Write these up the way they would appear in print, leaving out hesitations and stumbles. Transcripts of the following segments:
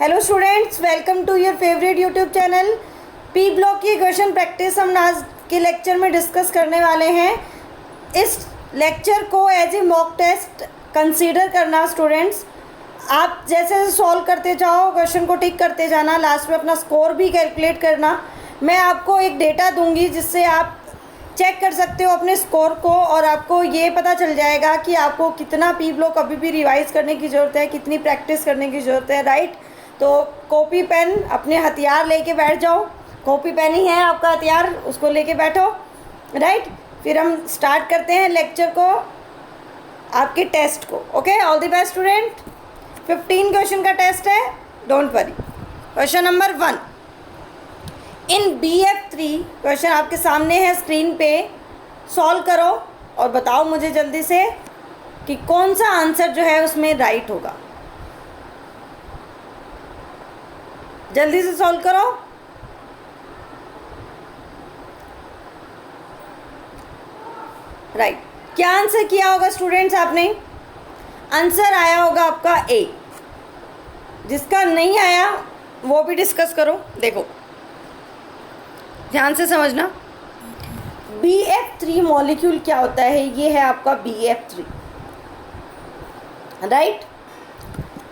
Hello students, welcome to your favourite YouTube channel. P block की question practice हम आज के लेक्चर में डिस्कस करने वाले हैं। इस लेक्चर को as a mock test consider करना स्टूडेंट्स। आप जैसे जैसे सॉल्व करते जाओ, क्वेश्चन को टिक करते जाना, लास्ट में अपना स्कोर भी कैलकुलेट करना। मैं आपको एक डेटा दूंगी जिससे आप चेक कर सकते हो अपने स्कोर को, और आपको ये पता चल जाएगा कि आपको कितना पी ब्लॉक अभी भी रिवाइज करने की ज़रूरत है, कितनी प्रैक्टिस करने की ज़रूरत है। राइट, तो कॉपी पेन अपने हथियार लेके बैठ जाओ। कॉपी पेन ही है आपका हथियार, उसको लेके बैठो। राइट, फिर हम स्टार्ट करते हैं लेक्चर को, आपके टेस्ट को। Okay, all the best student. 15 question का टेस्ट है, don't worry. Question number 1 in BF3, question आपके सामने है स्क्रीन पे। सॉल्व करो और बताओ मुझे जल्दी से कि कौन सा आंसर जो है उसमें राइट होगा। जल्दी से सॉल्व करो। राइट, क्या आंसर किया होगा स्टूडेंट्स आपने? आंसर आया होगा आपका ए। जिसका नहीं आया वो भी डिस्कस करो। देखो ध्यान से समझना, BF3 मॉलिक्यूल क्या होता है। ये है आपका BF3। राइट,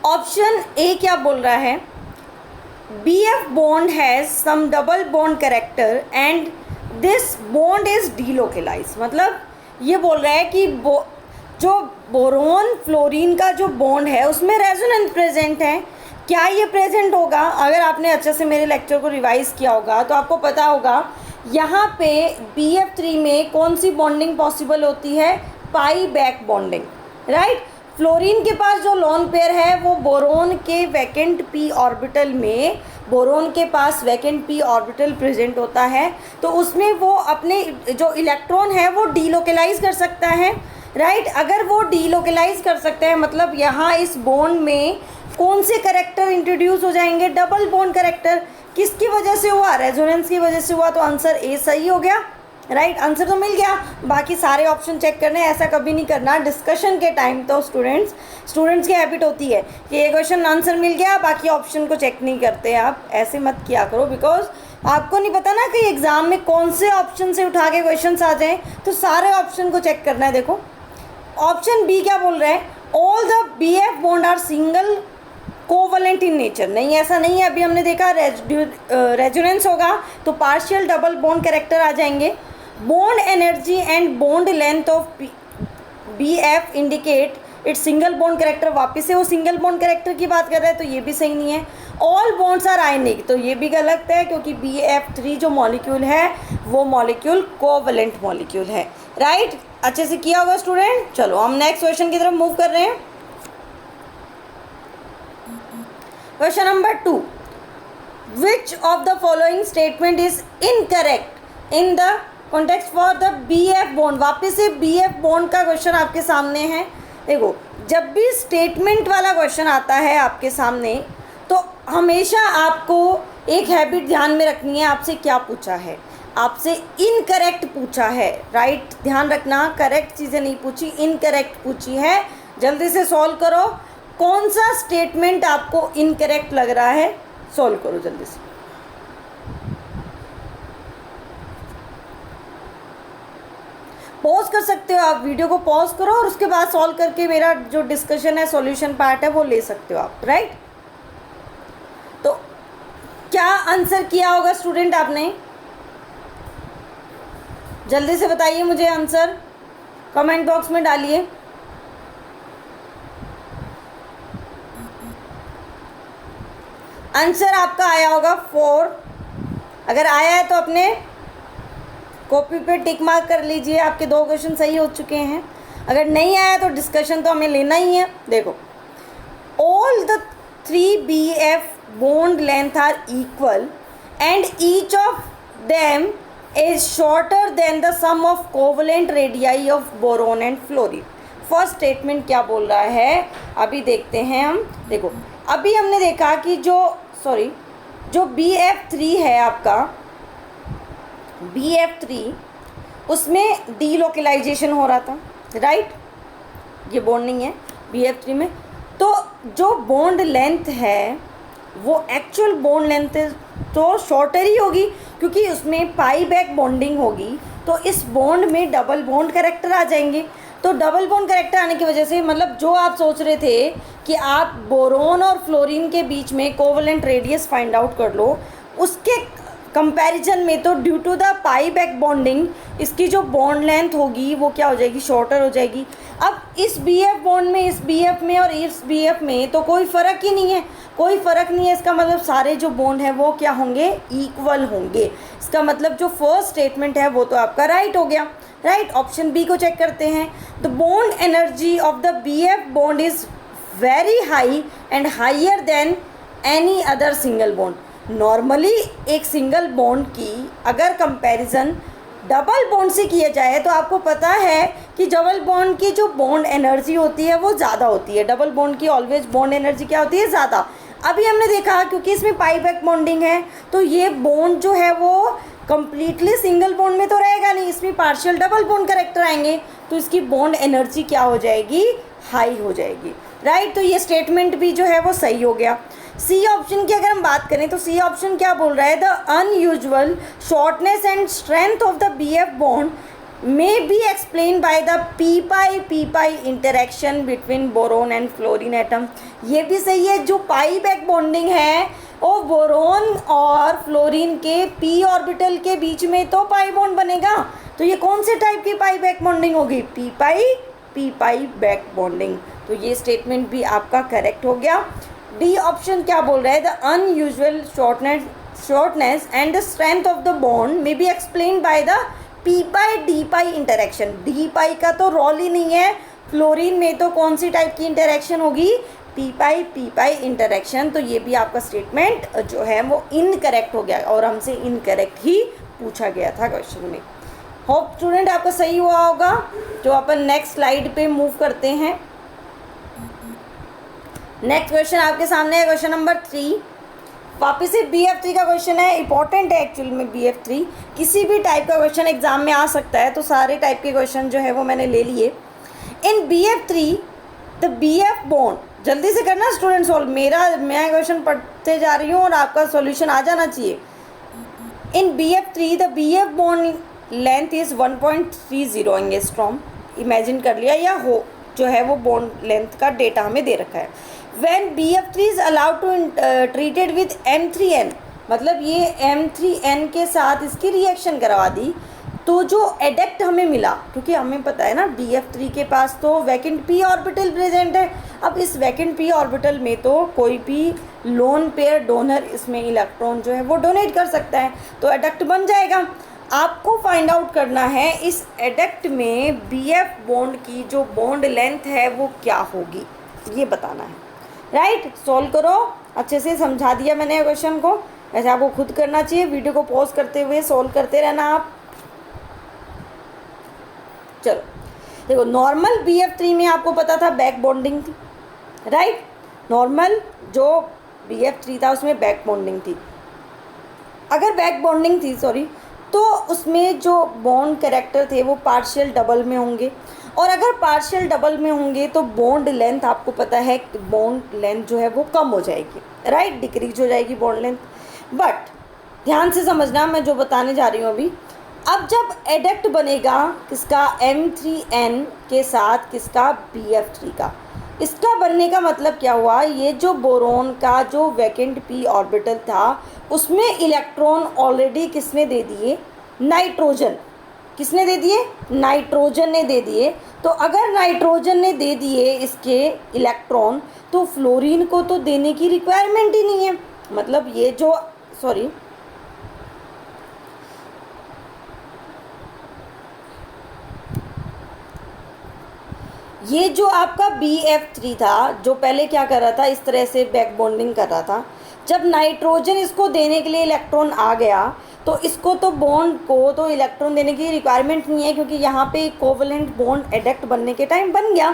ऑप्शन ए क्या बोल रहा है? BF bond has some double bond character and this bond is delocalized। मतलब ये बोल रहा है कि जो बोरोन फ्लोरीन का जो बॉन्ड है उसमें रेजोनेंस प्रेजेंट है। क्या ये प्रेजेंट होगा? अगर आपने अच्छे से मेरे लेक्चर को रिवाइज किया होगा तो आपको पता होगा यहाँ पे BF3 में कौन सी बॉन्डिंग पॉसिबल होती है? पाई बैक बॉन्डिंग। राइट, फ्लोरीन के पास जो लोन पेयर है वो बोरोन के वैकेंट p ऑर्बिटल में, बोरोन के पास वैकेंट p ऑर्बिटल प्रेजेंट होता है, तो उसमें वो अपने जो इलेक्ट्रॉन है वो डीलोकलाइज कर सकता है। राइट, अगर वो डीलोकलाइज कर सकते हैं मतलब यहाँ इस बॉन्ड में कौन से करेक्टर इंट्रोड्यूस हो जाएंगे? Double bond character. किसकी वजह से हुआ? रेजोनेंस की वजह से हुआ। तो आंसर ए सही हो गया। राइट, आंसर तो मिल गया। बाकी सारे ऑप्शन चेक करने, ऐसा कभी नहीं करना डिस्कशन के टाइम। तो स्टूडेंट्स की हैबिट होती है कि ये क्वेश्चन आंसर मिल गया, बाकी ऑप्शन को चेक नहीं करते। आप ऐसे मत किया करो, बिकॉज आपको नहीं पता ना कि एग्ज़ाम में कौन से ऑप्शन से उठा के क्वेश्चन आ जाएँ, तो सारे ऑप्शन को चेक करना है। देखो ऑप्शन बी क्या बोल रहे हैं? All the BF bond are single covalent in nature. नहीं, ऐसा नहीं है। अभी हमने देखा रेजोनेंस होगा तो पार्शियल डबल बॉन्ड कैरेक्टर आ जाएंगे। Bond energy and bond length of BF indicate it's single bond character. वापिस से वो सिंगल बॉन्ड कैरेक्टर की बात कर रहे हैं, तो ये भी सही नहीं है। ऑल बॉन्ड्स आर आयनिक, तो ये भी गलत है, क्योंकि BF3 जो मॉलिक्यूल है वो मॉलिक्यूल कोवलेंट मॉलिक्यूल है। राइट, अच्छे से किया होगा स्टूडेंट। चलो हम नेक्स्ट क्वेश्चन की तरफ मूव कर रहे हैं। Question number 2 which of the following statement is incorrect in the context for the BF bond. वापस से BF बॉन्ड का क्वेश्चन आपके सामने है। देखो जब भी स्टेटमेंट वाला क्वेश्चन आता है आपके सामने, तो हमेशा आपको एक हैबिट ध्यान में रखनी है। आपसे क्या पूछा है? आपसे इनकरेक्ट पूछा है। राइट, ध्यान रखना, करेक्ट चीज़ें नहीं पूछी, इनकरेक्ट पूछी है। जल्दी से सॉल्व करो। कौन सा स्टेटमेंट आपको इनकरेक्ट लग रहा है? सॉल्व करो जल्दी से। पॉज कर सकते हो आप, वीडियो को पॉज करो और उसके बाद सॉल्व करके मेरा जो डिस्कशन है, सॉल्यूशन पार्ट है, वो ले सकते हो आप। राइट, तो क्या आंसर किया होगा स्टूडेंट आपने? जल्दी से बताइए मुझे आंसर, कमेंट बॉक्स में डालिए। आंसर आपका आया होगा 4। अगर आया है तो अपने कॉपी पे टिक मार्क कर लीजिए, आपके 2 क्वेश्चन सही हो चुके हैं। अगर नहीं आया तो डिस्कशन तो हमें लेना ही है। देखो all the 3 BF bond length are equal and each of them is shorter than the sum of covalent radii of boron and fluorine. First statement क्या बोल रहा है अभी देखते हैं हम। देखो अभी हमने देखा कि जो BF3 है आपका, BF3 उसमें डीलोकलाइजेशन हो रहा था। राइट, ये बॉन्डिंग है BF3 में। तो जो बॉन्ड लेंथ है वो एक्चुअल बॉन्ड लेंथ तो शॉर्टर ही होगी, क्योंकि उसमें पाई बैक बॉन्डिंग होगी, तो इस बॉन्ड में डबल बॉन्ड कैरेक्टर आ जाएंगे। तो डबल बॉन्ड कैरेक्टर आने की वजह से मतलब जो आप सोच रहे थे कि आप बोरोन और फ्लोरीन के बीच में कोवलेंट रेडियस फाइंड आउट कर लो, उसके कंपैरिजन में तो due to the pi back bonding इसकी जो बॉन्ड लेंथ होगी वो क्या हो जाएगी, शॉर्टर हो जाएगी। अब इस बी एफ बॉन्ड में, इस बी एफ में और इस बी एफ में तो कोई फ़र्क ही नहीं है, कोई फ़र्क नहीं है। इसका मतलब सारे जो बॉन्ड हैं वो क्या होंगे, इक्वल होंगे। इसका मतलब जो फर्स्ट स्टेटमेंट है वो तो आपका राइट हो गया। राइट, ऑप्शन बी को चेक करते हैं। The bond energy of the B F bond is very high and higher than any other single bond. Normally एक सिंगल बॉन्ड की अगर कंपैरिजन डबल बॉन्ड से किया जाए तो आपको पता है कि डबल बॉन्ड की जो बॉन्ड एनर्जी होती है वो ज़्यादा होती है। डबल बॉन्ड की ऑलवेज बॉन्ड एनर्जी क्या होती है, ज़्यादा। अभी हमने देखा क्योंकि इसमें पाई बैक बॉन्डिंग है तो ये बॉन्ड जो है वो कम्प्लीटली सिंगल बॉन्ड में तो रहेगा नहीं, इसमें पार्शियल डबल बॉन्ड कैरेक्टर आएंगे, तो इसकी बॉन्ड एनर्जी क्या हो जाएगी, हाई हो जाएगी। राइट, तो ये स्टेटमेंट भी जो है वो सही हो गया। सी ऑप्शन की अगर हम बात करें तो सी ऑप्शन क्या बोल रहा है, the unusual shortness and strength of the B F bond may be explained by the p-pi interaction between boron and fluorine atom। ये भी सही है, जो पाई बैक बॉन्डिंग है वो बोरोन और फ्लोरीन के पी ऑर्बिटल के बीच में तो पाई बॉन्ड बनेगा, तो ये कौन से टाइप की पाई बैक बॉन्डिंग होगी, पी पाई बैक बॉन्डिंग। तो ये स्टेटमेंट भी आपका करेक्ट हो गया। डी ऑप्शन क्या बोल रहा है, the unusual shortness and the strength of the bond may be explain by the p pi d pi interaction. D pi का तो रोल ही नहीं है, फ्लोरीन में तो कौन सी टाइप की इंटरेक्शन होगी, पी पाई इंटरेक्शन। तो ये भी आपका स्टेटमेंट जो है वो इनकरेक्ट हो गया और हमसे इनकरेक्ट ही पूछा गया था क्वेश्चन में। होप स्टूडेंट आपका सही हुआ होगा। जो अपन नेक्स्ट स्लाइड पे मूव करते हैं, नेक्स्ट क्वेश्चन आपके सामने है क्वेश्चन नंबर 3। वापस से BF3 का क्वेश्चन है, इंपॉर्टेंट है एक्चुअल में। BF3 किसी भी टाइप का क्वेश्चन एग्जाम में आ सकता है, तो सारे टाइप के क्वेश्चन जो है वो मैंने ले लिए। इन BF3 द BF बॉन्ड, जल्दी से करना स्टूडेंट सॉल्व, मैं क्वेश्चन पढ़ते जा रही हूँ और आपका सॉल्यूशन आ जाना चाहिए। इन BF3 the BF bond length is 1.30 angstrom. Imagine कर लिया या हो जो है वो बॉन्ड लेंथ का डेटा हमें दे रखा है। When BF3 is allowed to treated with M3N, मतलब ये M3N के साथ इसकी रिएक्शन करवा दी, तो जो एडेक्ट हमें मिला, क्योंकि हमें पता है ना BF3 के पास तो वैकेंट p ऑर्बिटल प्रेजेंट है। अब इस वैकेंट p ऑर्बिटल में तो कोई भी लोन पेयर डोनर इसमें इलेक्ट्रॉन जो है वो डोनेट कर सकता है, तो एडेक्ट बन जाएगा। आपको फाइंड आउट करना है इस एडेक्ट में BF बॉन्ड की जो बॉन्ड लेंथ है वो क्या होगी, ये बताना है। राइट, सोल्व करो। अच्छे से समझा दिया मैंने क्वेश्चन को, ऐसे आपको खुद करना चाहिए, वीडियो को पॉज करते हुए सोल्व करते रहना आप। चलो देखो, नॉर्मल BF3 में आपको पता था बैक बॉन्डिंग थी। राइट, नॉर्मल जो BF3 था उसमें बैक बॉन्डिंग थी। अगर बैक बॉन्डिंग थी तो उसमें जो बॉन्ड कैरेक्टर थे वो पार्शियल डबल में होंगे, और अगर पार्शियल डबल में होंगे तो बॉन्ड लेंथ आपको पता है बॉन्ड लेंथ जो है वो कम हो जाएगी। राइट, डिक्रीज हो जाएगी बॉन्ड लेंथ। बट ध्यान से समझना मैं जो बताने जा रही हूँ अभी। अब जब एडेक्ट बनेगा किसका, M3N के साथ किसका, BF3 का, इसका बनने का मतलब क्या हुआ, ये जो बोरोन का जो वैकेंट p ऑर्बिटल था उसमें इलेक्ट्रॉन ऑलरेडी किसने दे दिए, नाइट्रोजन। किसने दे दिए, नाइट्रोजन ने दे दिए। तो अगर नाइट्रोजन ने दे दिए इसके इलेक्ट्रॉन, तो फ्लोरीन को तो देने की रिक्वायरमेंट ही नहीं है। मतलब ये जो ये जो आपका BF3 था, जो पहले क्या कर रहा था, इस तरह से बैक बॉन्डिंग कर रहा था। जब नाइट्रोजन इसको देने के लिए इलेक्ट्रॉन आ गया तो इसको तो बॉन्ड को तो इलेक्ट्रॉन देने की रिक्वायरमेंट नहीं है, क्योंकि यहाँ पे कोवलेंट बॉन्ड एडेक्ट बनने के टाइम बन गया।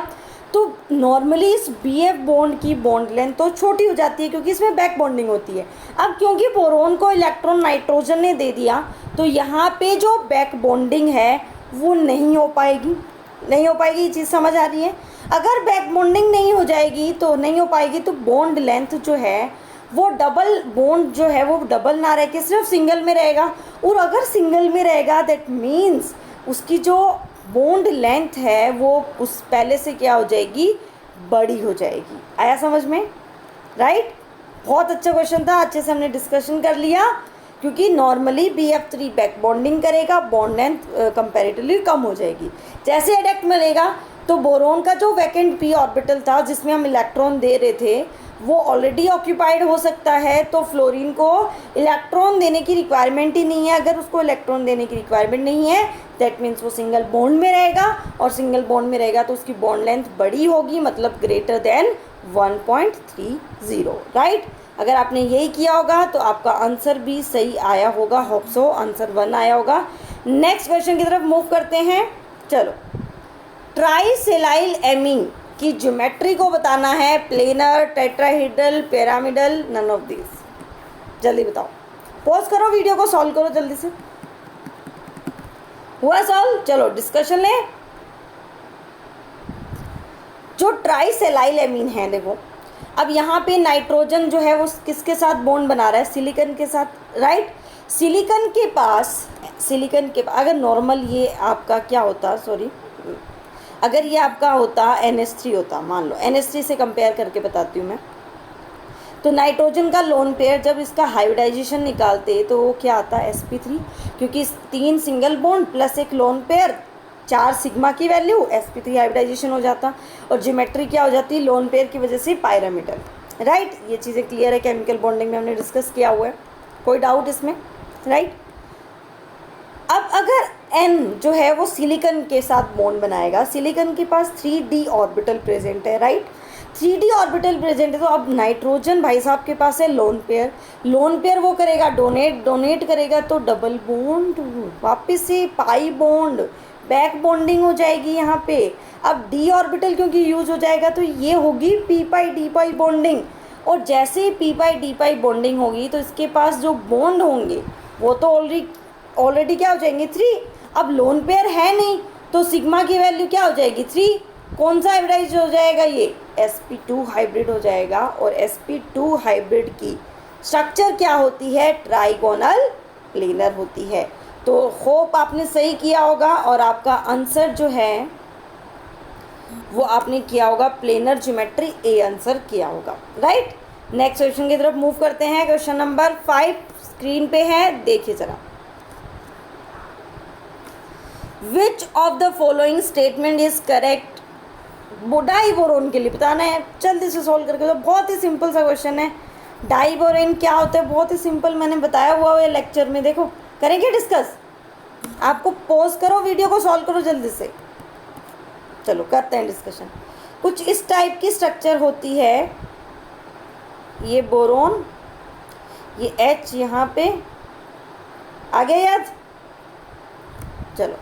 तो नॉर्मली इस BF बॉन्ड की बॉन्ड लेंथ तो छोटी हो जाती है, क्योंकि इसमें बैक बॉन्डिंग होती है। अब क्योंकि बोरोन को इलेक्ट्रॉन नाइट्रोजन ने दे दिया, तो यहाँ पे जो बैक बॉन्डिंग है वो नहीं हो पाएगी। ये चीज़ समझ आ रही है। अगर बैक बॉन्डिंग नहीं हो जाएगी तो नहीं हो पाएगी, तो बॉन्ड लेंथ जो है वो डबल बॉन्ड जो है वो डबल ना रह के सिर्फ सिंगल में रहेगा, और अगर सिंगल में रहेगा दैट मीन्स उसकी जो बॉन्ड लेंथ है वो उस पहले से क्या हो जाएगी, बड़ी हो जाएगी। आया समझ में, राइट? बहुत अच्छा क्वेश्चन था, अच्छे से हमने डिस्कशन कर लिया, क्योंकि नॉर्मली BF3 बैक बॉन्डिंग करेगा, बॉन्ड लेंथ कंपैरेटिवली कम हो जाएगी। जैसे एडेक्ट मिलेगा तो बोरोन का जो वैकेंट p ऑर्बिटल था जिसमें हम इलेक्ट्रॉन दे रहे थे वो ऑलरेडी ऑक्यूपाइड हो सकता है, तो फ्लोरीन को इलेक्ट्रॉन देने की रिक्वायरमेंट ही नहीं है। अगर उसको इलेक्ट्रॉन देने की रिक्वायरमेंट नहीं है दैट मीन्स वो सिंगल बॉन्ड में रहेगा, और सिंगल बॉन्ड में रहेगा तो उसकी बॉन्ड लेंथ बड़ी होगी, मतलब ग्रेटर देन 1.30, राइट? अगर आपने यही किया होगा तो आपका आंसर भी सही आया होगा, होप सो आंसर 1 आया होगा। नेक्स्ट क्वेश्चन की तरफ मूव करते हैं। चलो, ट्राइसेलाइल एमीन की ज्योमेट्री को बताना है, planar, tetrahedral, pyramidal, none of this. जल्दी बताओ, पॉज करो, वीडियो को सॉल्व करो जल्दी से। हुआ सॉल्व? चलो डिस्कशन ले। जो ट्राइसेलाइल एमीन है, देखो अब यहाँ पे नाइट्रोजन जो है वो किसके साथ बॉन्ड बना रहा है, सिलिकॉन के साथ, राइट? सिलिकॉन के पास अगर नॉर्मल ये आपका क्या होता, सॉरी, अगर ये आपका होता NH3 होता, मान लो NH3 से कंपेयर करके बताती हूँ मैं, तो नाइट्रोजन का लोन पेयर जब इसका हाइब्रिडाइजेशन निकालते तो वो क्या आता है, sp3, क्योंकि 3 सिंगल बॉन्ड प्लस एक लोन पेयर, 4 सिग्मा की वैल्यू, sp3 हाइब्रिडाइजेशन हो जाता, और ज्योमेट्री क्या हो जाती, लोन पेयर की वजह से पायरामिडल, राइट? ये चीज़ें क्लियर है, केमिकल बॉन्डिंग में हमने डिस्कस किया हुआ है, कोई डाउट इसमें, राइट? अब अगर N जो है वो सिलिकॉन के साथ बॉन्ड बनाएगा, सिलिकॉन के पास 3d ऑर्बिटल प्रेजेंट है, राइट? 3d ऑर्बिटल प्रेजेंट है, तो अब नाइट्रोजन भाई साहब के पास है लोन पेयर वो करेगा डोनेट करेगा, तो डबल बॉन्ड, वापस से पाई बॉन्ड, बैक बॉन्डिंग हो जाएगी यहाँ पे। अब d ऑर्बिटल क्योंकि यूज हो जाएगा तो ये होगी p पाई d पाई बॉन्डिंग, और जैसे ही p पाई d पाई बॉन्डिंग होगी तो इसके पास जो बॉन्ड होंगे वो तो ऑलरेडी क्या हो जाएंगे, 3। अब लोन पेयर है नहीं तो सिग्मा की वैल्यू क्या हो जाएगी, 3। कौन सा हाइब्रिडाइज हो जाएगा, ये sp2 हाइब्रिड हो जाएगा, और sp2 हाइब्रिड की स्ट्रक्चर क्या होती है, ट्राइगोनल प्लेनर होती है। तो होप आपने सही किया होगा, और आपका आंसर जो है वो आपने किया होगा प्लेनर ज्योमेट्री, ए आंसर किया होगा, राइट? नेक्स्ट क्वेश्चन की तरफ मूव करते हैं। क्वेश्चन नंबर 5 स्क्रीन पे है, देखिए जरा। Which of the following statement is correct? Diborane के लिए बताना है, जल्दी से सॉल्व करके। तो बहुत ही सिंपल सा क्वेश्चन है। डाइबोरेन क्या होता है, बहुत ही सिंपल, मैंने बताया हुआ है लेक्चर में, देखो करेंगे डिस्कस। आपको पॉज करो, वीडियो को सॉल्व करो जल्दी से। चलो करते हैं डिस्कशन। कुछ इस टाइप की स्ट्रक्चर होती है, ये बोरोन, ये H यहाँ पे आ गया याद। चलो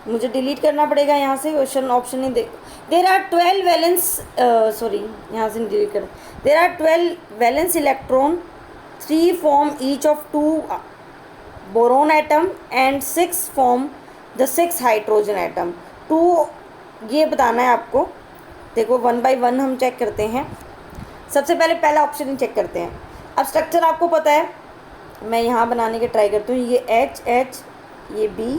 मुझे डिलीट करना पड़ेगा यहाँ से, क्वेश्चन ऑप्शन नहीं देख। देर आर 12 वैलेंस, सॉरी यहाँ से डिलीट कर। There are 12 valence electron, 3 form each of 2 boron atom and 6 form the 6 hydrogen atom. 2 ये बताना है आपको। देखो 1 बाई 1 हम चेक करते हैं। सबसे पहले पहला ऑप्शन ही चेक करते हैं। अब स्ट्रक्चर आपको पता है, मैं यहाँ बनाने के ट्राई करती हूँ। ये H, ये B,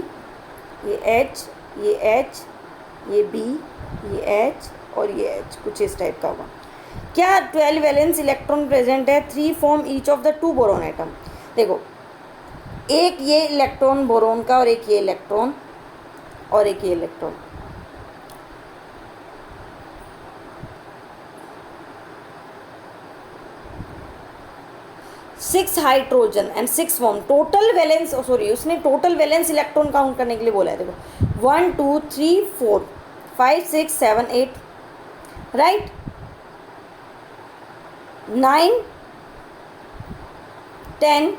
ये H, ये H, ये B, ये H और ये H, कुछ इस टाइप का होगा। क्या 12 वैलेंस इलेक्ट्रॉन प्रेजेंट है, 3 form each of the 2 boron atom. देखो एक ये इलेक्ट्रॉन बोरोन का और एक ये इलेक्ट्रॉन और एक ये electron. Six hydrogen and 6 form. Total valence, sorry उसने टोटल वैलेंस इलेक्ट्रॉन काउंट करने के लिए बोला है। देखो 1 2 3 4 5 6 7 8, राइट, 9 10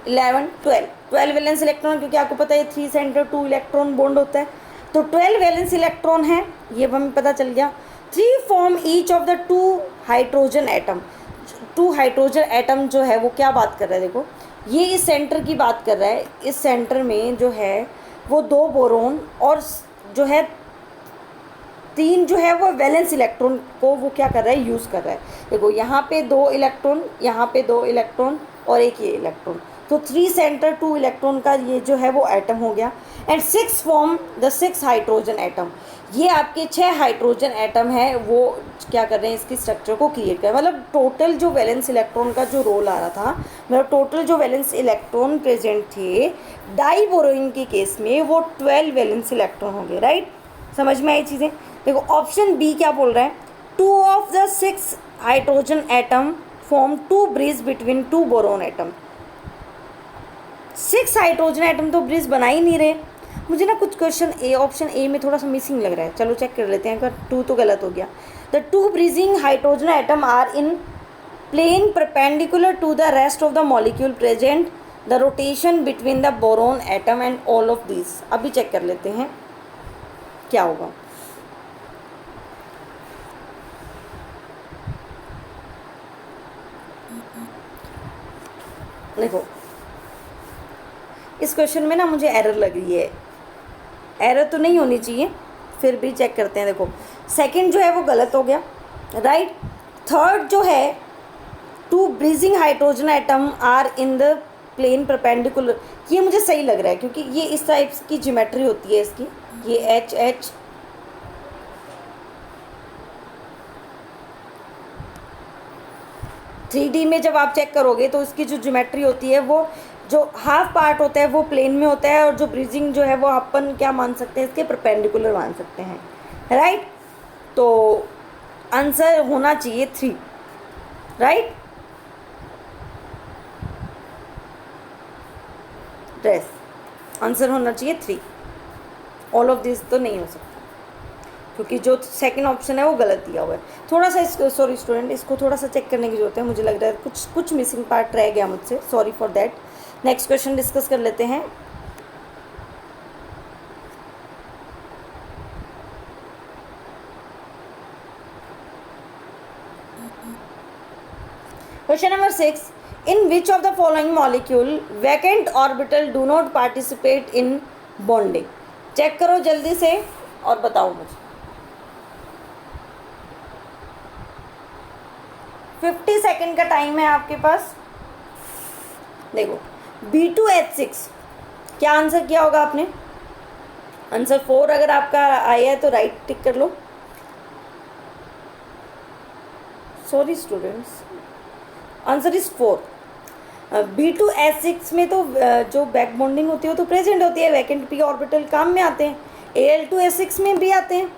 11 12 वैलेंस इलेक्ट्रॉन, क्योंकि आपको पता है 3 सेंटर 2 इलेक्ट्रॉन बॉन्ड होता है, तो 12 वैलेंस इलेक्ट्रॉन है, ये हमें पता चल गया। 3 form each of the 2 hydrogen atom. 2 hydrogen atom जो है वो क्या बात कर रहा है, देखो ये इस सेंटर की बात कर रहा है। इस सेंटर में जो है वो 2 बोरोन और जो है तीन जो है वो वैलेंस इलेक्ट्रॉन को वो क्या कर रहा है, यूज़ कर रहा है। देखो यहाँ पे 2 इलेक्ट्रॉन, यहाँ पे 2 इलेक्ट्रॉन और एक ये इलेक्ट्रॉन, तो 3 सेंटर 2 इलेक्ट्रॉन का ये जो है वो एटम हो गया। And 6 form the 6 hydrogen atom, ये आपके 6 हाइड्रोजन एटम है वो क्या कर रहे हैं, इसकी स्ट्रक्चर को क्रिएट कर, मतलब टोटल जो वैलेंस इलेक्ट्रॉन का जो रोल आ रहा था, मतलब टोटल जो वैलेंस इलेक्ट्रॉन प्रेजेंट थे डाई बोरोइंग के केस में वो 12 वैलेंस इलेक्ट्रॉन होंगे। राइट, समझ में आई चीज़ें। देखो ऑप्शन बी क्या बोल रहा है, 2 of the 6 hydrogen atom form 2 bridge between 2 boron atom. 6 hydrogen atom तो ब्रिज बना ही नहीं रहे। मुझे ना कुछ क्वेश्चन ए, ऑप्शन ए में थोड़ा सा मिसिंग लग रहा है, चलो चेक कर लेते हैं, अगर 2 तो गलत हो गया। The 2 bridging hydrogen atom are in plane perpendicular to the rest of the molecule present the rotation between the boron atom and all of this. अभी चेक कर लेते हैं क्या होगा। देखो इस क्वेश्चन में ना मुझे एरर लग रही है, एरर तो नहीं होनी चाहिए, फिर भी चेक करते हैं। देखो सेकंड जो है वो गलत हो गया। राइट, थर्ड जो है 2 bridging hydrogen atom are in the plane perpendicular, ये मुझे सही लग रहा है क्योंकि ये इस टाइप की ज्योमेट्री होती है इसकी, ये एच एच 3D में जब आप चेक करोगे तो इसकी जो ज्योमेट्री होती है वो जो हाफ पार्ट होता है वो प्लेन में होता है, और जो ब्रीजिंग जो है वो अपन क्या मान सकते हैं, इसके परपेंडिकुलर मान सकते हैं। राइट, तो आंसर होना चाहिए 3। राइट, ड्रेस आंसर होना चाहिए 3। ऑल ऑफ दिस तो नहीं हो सकता क्योंकि जो सेकंड ऑप्शन है वो गलत दिया हुआ है। थोड़ा सा इसको, सॉरी स्टूडेंट, इसको थोड़ा सा चेक करने की जरूरत है, मुझे लग रहा है कुछ मिसिंग पार्ट रह गया मुझसे, sorry for that. Next question discuss कर लेते हैं। Question number 6, in which of the following molecule vacant orbital do not participate in bonding. Check करो जल्दी से और बताओ मुझे। 50 सेकेंड का टाइम है आपके पास। देखो B2H6, क्या आंसर किया होगा आपने? आंसर 4 अगर आपका आया है तो राइट टिक कर लो। Sorry students, answer is 4। B2H6 में तो जो बैक बॉन्डिंग होती है वो तो प्रेजेंट होती है, वैकेंट p ऑर्बिटल काम में आते हैं। Al2A6 में भी आते हैं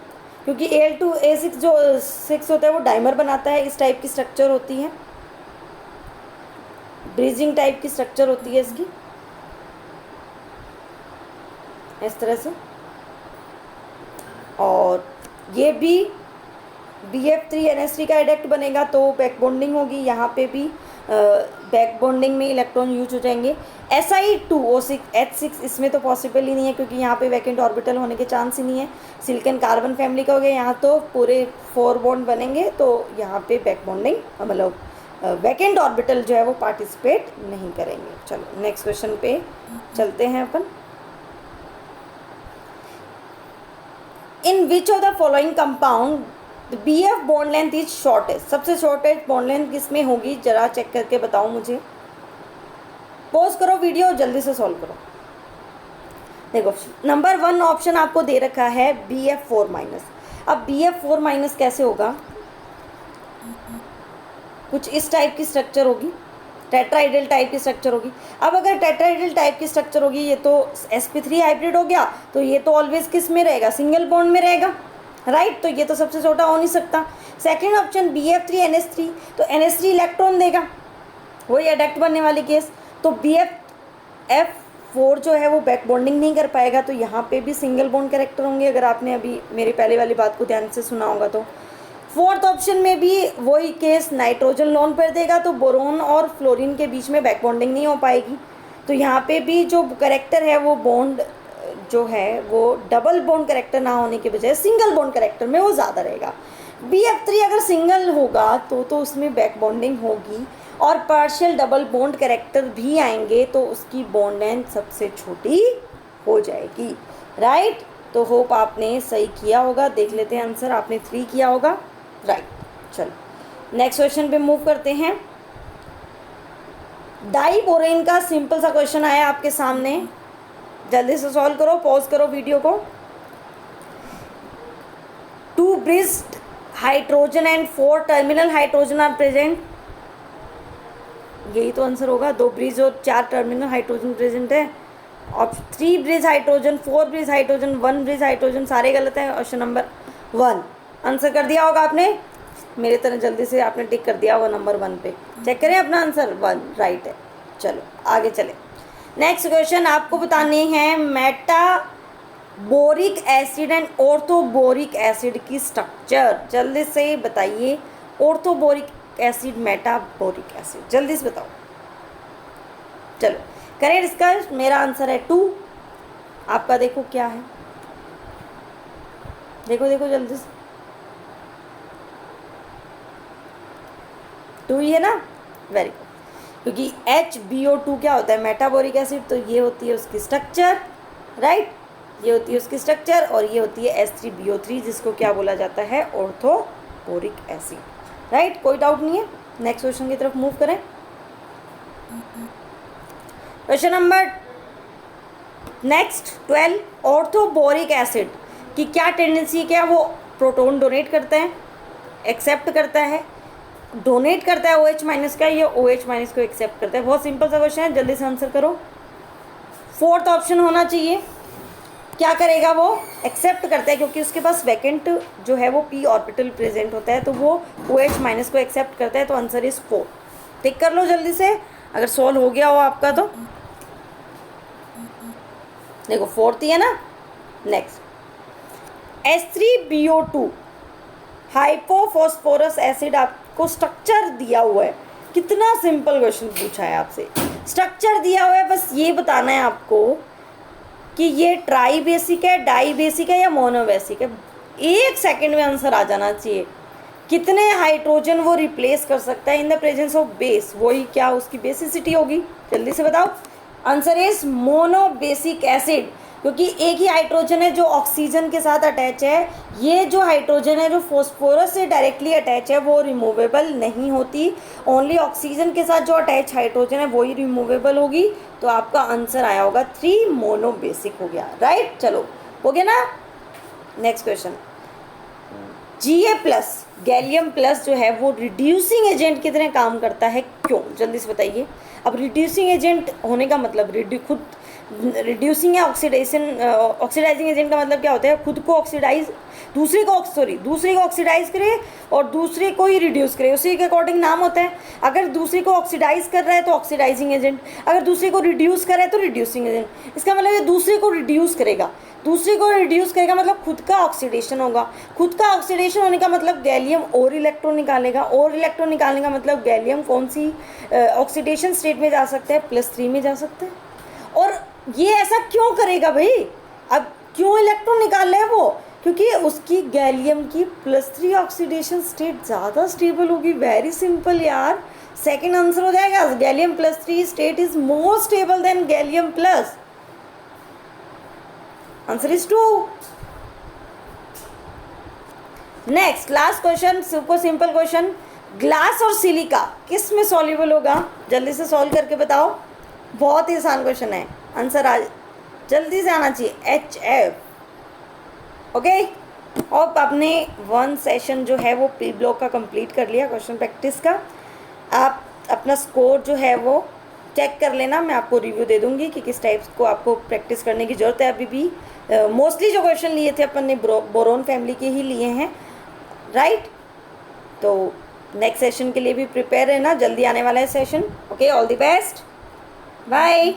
क्योंकि Al2A6 जो 6 होता है वो डाइमर बनाता है, इस टाइप की स्ट्रक्चर होती है, ब्रीजिंग टाइप की स्ट्रक्चर होती है इसकी, इस तरह से। और ये भी BF3NH3 का एडेक्ट बनेगा तो बैक बॉन्डिंग होगी, यहाँ पे भी बैक बॉन्डिंग में इलेक्ट्रॉन यूज हो जाएंगे। Si2O6H6 इसमें तो पॉसिबल ही नहीं है क्योंकि यहाँ पे वैकेंट ऑर्बिटल होने के चांस ही नहीं है। सिलिकॉन कार्बन फैमिली का हो गया, यहाँ तो पूरे 4 बॉन्ड बनेंगे, तो यहाँ पे बैक बॉन्डिंग मतलब वैकेंट ऑर्बिटल जो है वो पार्टिसिपेट नहीं करेंगे। चलो नेक्स्ट क्वेश्चन पे चलते हैं अपन। In which of the following compound BF bond length is shortest, सबसे शॉर्टेस्ट बॉन्ड लेंथ किसमें होगी, जरा चेक करके बताओ मुझे। पॉज करो वीडियो, जल्दी से सॉल्व करो। देखो नंबर 1 ऑप्शन आपको दे रखा है BF4-। अब BF4- कैसे होगा, कुछ इस टाइप की स्ट्रक्चर होगी, टेट्राइडल टाइप की स्ट्रक्चर होगी। अब अगर टेट्राइडल टाइप की स्ट्रक्चर होगी, ये तो sp3 हाइब्रिड हो गया, तो ये तो ऑलवेज किस में रहेगा, सिंगल बॉन्ड में रहेगा। राइट, तो ये तो सबसे छोटा हो नहीं सकता। सेकेंड ऑप्शन BF3NH3, तो NH3 इलेक्ट्रॉन देगा, वही एडेक्ट बनने वाली केस, तो BF4 जो है वो बैक बॉन्डिंग नहीं कर पाएगा, तो यहाँ पे भी सिंगल बॉन्ड कैरेक्टर होंगे, अगर आपने अभी मेरी पहले वाली बात को ध्यान से सुना होगा तो। फोर्थ ऑप्शन में भी वही केस, नाइट्रोजन लोन पर देगा तो बोरोन और फ्लोरीन के बीच में बैक बॉन्डिंग नहीं हो पाएगी, तो यहाँ पे भी जो कैरेक्टर है वो बॉन्ड जो है वो डबल बॉन्ड कैरेक्टर ना होने के बजाय सिंगल बॉन्ड कैरेक्टर में वो ज़्यादा रहेगा। BF3 अगर सिंगल होगा तो उसमें बैक बॉन्डिंग होगी और पार्शियल डबल बॉन्ड कैरेक्टर भी आएंगे, तो उसकी बॉन्ड लेंथ सबसे छोटी हो जाएगी। राइट, तो होप आपने सही किया होगा। देख लेते हैं आंसर, आपने 3 किया होगा, राइट। चलो नेक्स्ट क्वेश्चन पे मूव करते हैं। डाइबोरेन का सिंपल सा क्वेश्चन आया आपके सामने, जल्दी से सॉल्व करो, पॉज करो वीडियो को। 2 bridged hydrogen and 4 terminal hydrogen are present, यही तो आंसर होगा। 2 ब्रिज और 4 टर्मिनल हाइड्रोजन प्रेजेंट है। और 3 bridge hydrogen, 4 bridge hydrogen, 1 bridge hydrogen, सारे गलत है। ऑप्शन नंबर 1 आंसर कर दिया होगा आपने, मेरे तरह जल्दी से आपने टिक कर दिया होगा नंबर 1 पे। चेक करें अपना आंसर, 1 राइट है। चलो आगे चले। नेक्स्ट क्वेश्चन आपको बतानी है मेटाबोरिक एसिड एंड ऑर्थोबोरिक एसिड की स्ट्रक्चर। जल्दी से बताइए, ऑर्थोबोरिक एसिड, मेटाबोरिक एसिड, जल्दी से बताओ। चलो करें डिस्कस। मेरा आंसर है 2, आपका देखो क्या है, देखो देखो जल्दी से। 2 ही है ना, वेरी गुड। क्योंकि HbO2 क्या होता है, मेटाबोरिक एसिड, तो ये होती है उसकी स्ट्रक्चर, राइट। ये होती है उसकी स्ट्रक्चर और ये होती है H3BO3, जिसको क्या बोला जाता है, ऑर्थोबोरिक एसिड, राइट। कोई डाउट नहीं है। नेक्स्ट क्वेश्चन की तरफ मूव करें। Question number next 12, orthoboric acid की क्या टेंडेंसी, क्या वो प्रोटॉन डोनेट करता है, एक्सेप्ट करता है, डोनेट करता है OH माइनस का, या OH माइनस को एक्सेप्ट करता है। बहुत सिंपल सा क्वेश्चन है, जल्दी से आंसर करो। 4th ऑप्शन होना चाहिए। क्या करेगा वो, एक्सेप्ट करता है, क्योंकि उसके पास वैकेंट जो है वो p ऑर्बिटल प्रेजेंट होता है, तो वो OH माइनस को एक्सेप्ट करता है। तो आंसर इज 4। टिक कर लो जल्दी से, अगर सॉल्व हो गया हो आपका तो। देखो 4th ही है ना। नेक्स्ट H3BO2 हाइपोफॉस्फोरस एसिड, आपको स्ट्रक्चर दिया हुआ है। कितना सिंपल क्वेश्चन पूछा है आपसे, स्ट्रक्चर दिया हुआ है, बस ये बताना है आपको कि ये ट्राई बेसिक है, डाई बेसिक है या मोनोबेसिक है। 1 सेकंड में आंसर आ जाना चाहिए। कितने हाइड्रोजन वो रिप्लेस कर सकता है in the presence of base, वही क्या उसकी बेसिसिटी होगी, जल्दी से बताओ। आंसर इज मोनोबेसिक एसिड, क्योंकि एक ही हाइड्रोजन है जो ऑक्सीजन के साथ अटैच है। ये जो हाइड्रोजन है जो फॉस्फोरस से डायरेक्टली अटैच है वो रिमूवेबल नहीं होती, ओनली ऑक्सीजन के साथ जो अटैच हाइड्रोजन है वही रिमूवेबल होगी। तो आपका आंसर आया होगा 3, मोनोबेसिक हो गया, राइट। चलो हो गया ना। Next question, Ga+, gallium plus जो है वो रिड्यूसिंग एजेंट की तरह काम करता है, क्यों, जल्दी से बताइए। अब रिड्यूसिंग एजेंट होने का मतलब खुद रिड्यूसिंग या ऑक्सीडाइजिंग एजेंट का मतलब क्या होता है, खुद को ऑक्सीडाइज, दूसरे को ऑक्सीडाइज करे और दूसरे को ही रिड्यूस करे, उसी के अकॉर्डिंग नाम होता है। अगर दूसरे को ऑक्सीडाइज कर रहा है तो ऑक्सीडाइजिंग एजेंट, अगर दूसरे को रिड्यूस कर रहा है तो रिड्यूसिंग एजेंट। इसका मतलब ये दूसरे को रिड्यूस करेगा, मतलब खुद का ऑक्सीडेशन होगा। खुद का ऑक्सीडेशन होने का मतलब गैलियम और इलेक्ट्रॉन निकालेगा, और इलेक्ट्रॉन निकालने का मतलब गैलियम कौन सी ऑक्सीडेशन स्टेट में जा सकता है, +3 में जा सकता है। और ये ऐसा क्यों करेगा भाई, अब क्यों इलेक्ट्रॉन निकाल रहा है वो, क्योंकि उसकी गैलियम की +3 ऑक्सीडेशन स्टेट ज़्यादा स्टेबल होगी। वेरी सिंपल यार, सेकंड आंसर हो जाएगा। Gallium +3 state is more stable then gallium plus. Answer is 2। Next last question, super simple question, glass और सिलिका किस में सॉल्युबल होगा, जल्दी से सॉल्व करके बताओ। बहुत ही आसान क्वेश्चन है, आंसर आज जल्दी से आना चाहिए, HF। ओके, और आपने 1 सेशन जो है वो प्री ब्लॉक का कंप्लीट कर लिया, क्वेश्चन प्रैक्टिस का। आप अपना स्कोर जो है वो चेक कर लेना, मैं आपको रिव्यू दे दूंगी कि किस टाइप को आपको प्रैक्टिस करने की ज़रूरत है। अभी भी मोस्टली जो क्वेश्चन लिए थे अपन ने बोरोन फैमिली के ही लिए हैं, राइट। तो नेक्स्ट सेशन के लिए भी प्रिपेयर रहना, जल्दी आने वाला है session. Okay, all the best, bye.